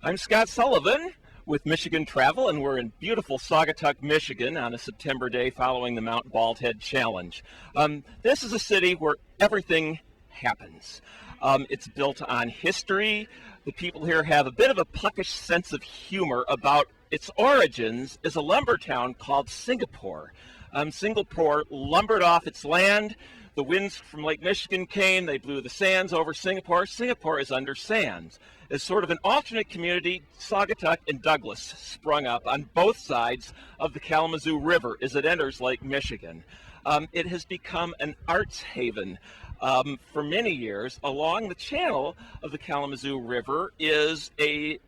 I'm Scott Sullivan with Michigan Travel, and we're in beautiful Saugatuck, Michigan on a September day following the Mount Baldhead Challenge. This is a city where everything happens. It's built on history. The people here have a bit of a puckish sense of humor about its origins as a lumber town called Singapore. Singapore lumbered off its land. The winds from Lake Michigan came, they blew the sands over Singapore. Singapore is under sands. As sort of an alternate community, Saugatuck and Douglas sprung up on both sides of the Kalamazoo River as it enters Lake Michigan. It has become an arts haven. For many years, along the channel of the Kalamazoo River is an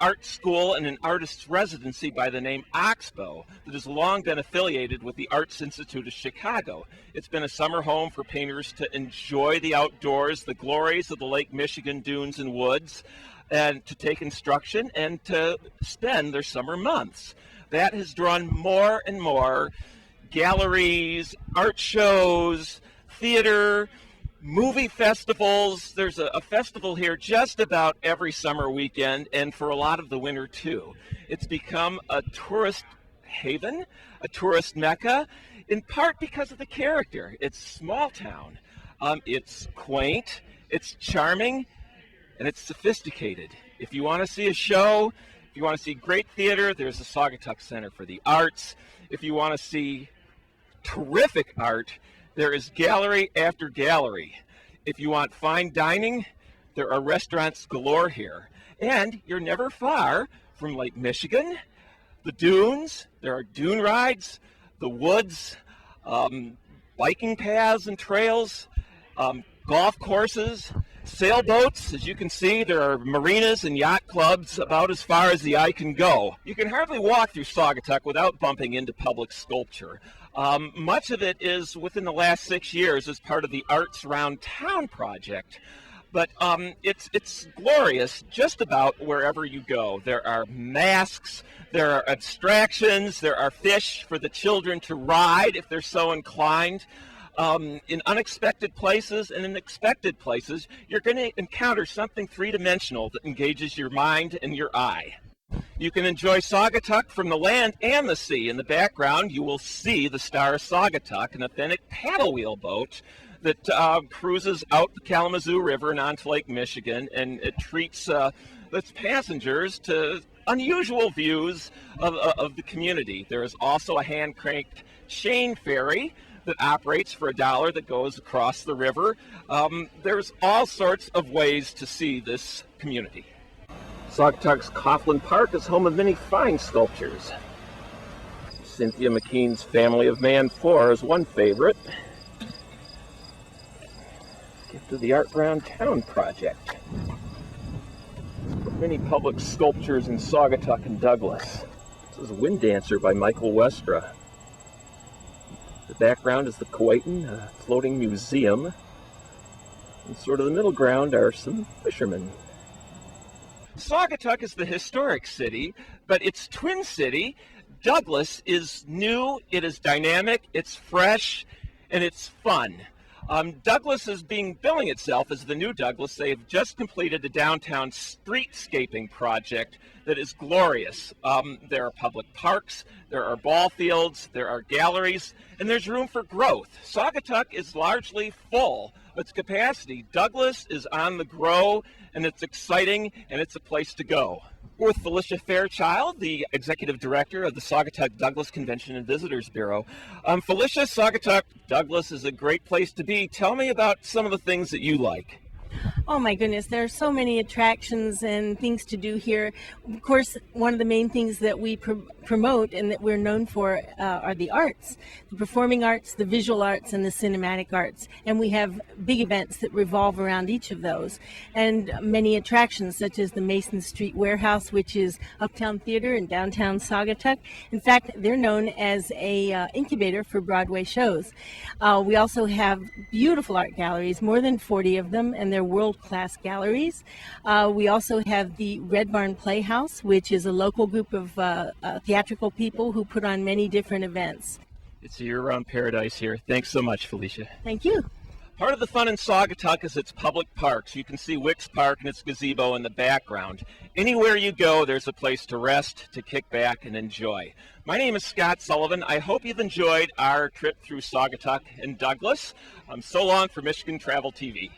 art school and an artist's residency by the name Oxbow that has long been affiliated with the Arts Institute of Chicago. It's been a summer home for painters to enjoy the outdoors, the glories of the Lake Michigan dunes and woods, and to take instruction and to spend their summer months. That has drawn more and more galleries, art shows, theater, movie festivals. There's a festival here just about every summer weekend, and for a lot of the winter too. It's become a tourist haven, a tourist mecca, in part because of the character. It's small town. It's quaint, it's charming, and it's sophisticated. If you want to see a show, if you want to see great theater, there's the Saugatuck Center for the Arts. If you want to see terrific art, there is gallery after gallery. If you want fine dining, there are restaurants galore here. And you're never far from Lake Michigan, the dunes, there are dune rides, the woods, biking paths and trails, golf courses, sailboats. As you can see, there are marinas and yacht clubs about as far as the eye can go. You can hardly walk through Saugatuck without bumping into public sculpture. Much of it is within the last 6 years as part of the Arts Round Town project. But it's glorious just about wherever you go. There are masks, there are abstractions, there are fish for the children to ride if they're so inclined. In unexpected places and in expected places, you're going to encounter something three-dimensional that engages your mind and your eye. You can enjoy Saugatuck from the land and the sea. In the background, you will see the Star of Saugatuck, an authentic paddle wheel boat that cruises out the Kalamazoo River and onto Lake Michigan, and it treats its passengers to unusual views of the community. There is also a hand-cranked chain ferry that operates for $1 that goes across the river. There's all sorts of ways to see this community. Saugatuck's Coughlin Park is home of many fine sculptures. Cynthia McKean's Family of Man 4 is one favorite. Gift of the Art Round Town project. Many public sculptures in Saugatuck and Douglas. This is a Wind Dancer by Michael Westra. The background is the Kuwaitan floating museum. And sort of the middle ground are some fishermen. Saugatuck is the historic city, but its twin city, Douglas, is new, it is dynamic, it's fresh, and it's fun. Douglas is billing itself as the new Douglas. They've just completed a downtown streetscaping project that is glorious. There are public parks, there are ball fields, there are galleries, and there's room for growth. Saugatuck is largely full of its capacity. Douglas is on the grow, and it's exciting, and it's a place to go. We're with Felicia Fairchild, the Executive Director of the Saugatuck Douglas Convention and Visitors Bureau. Felicia, Saugatuck Douglas is a great place to be. Tell me about some of the things that you like. Oh my goodness, there are so many attractions and things to do here. Of course, one of the main things that we promote and that we're known for are the arts, the performing arts, the visual arts, and the cinematic arts. And we have big events that revolve around each of those. And many attractions such as the Mason Street Warehouse, which is Uptown Theater in downtown Saugatuck. In fact, they're known as a incubator for Broadway shows. We also have beautiful art galleries, more than 40 of them, and they're world-class galleries. We also have the Red Barn Playhouse, which is a local group of theatrical people who put on many different events. It's a year-round paradise here. Thanks so much, Felicia. Thank you. Part of the fun in Saugatuck is its public parks. You can see Wicks Park and its gazebo in the background. Anywhere you go, there's a place to rest, to kick back, and enjoy. My name is Scott Sullivan. I hope you've enjoyed our trip through Saugatuck and Douglas. So long for Michigan Travel TV.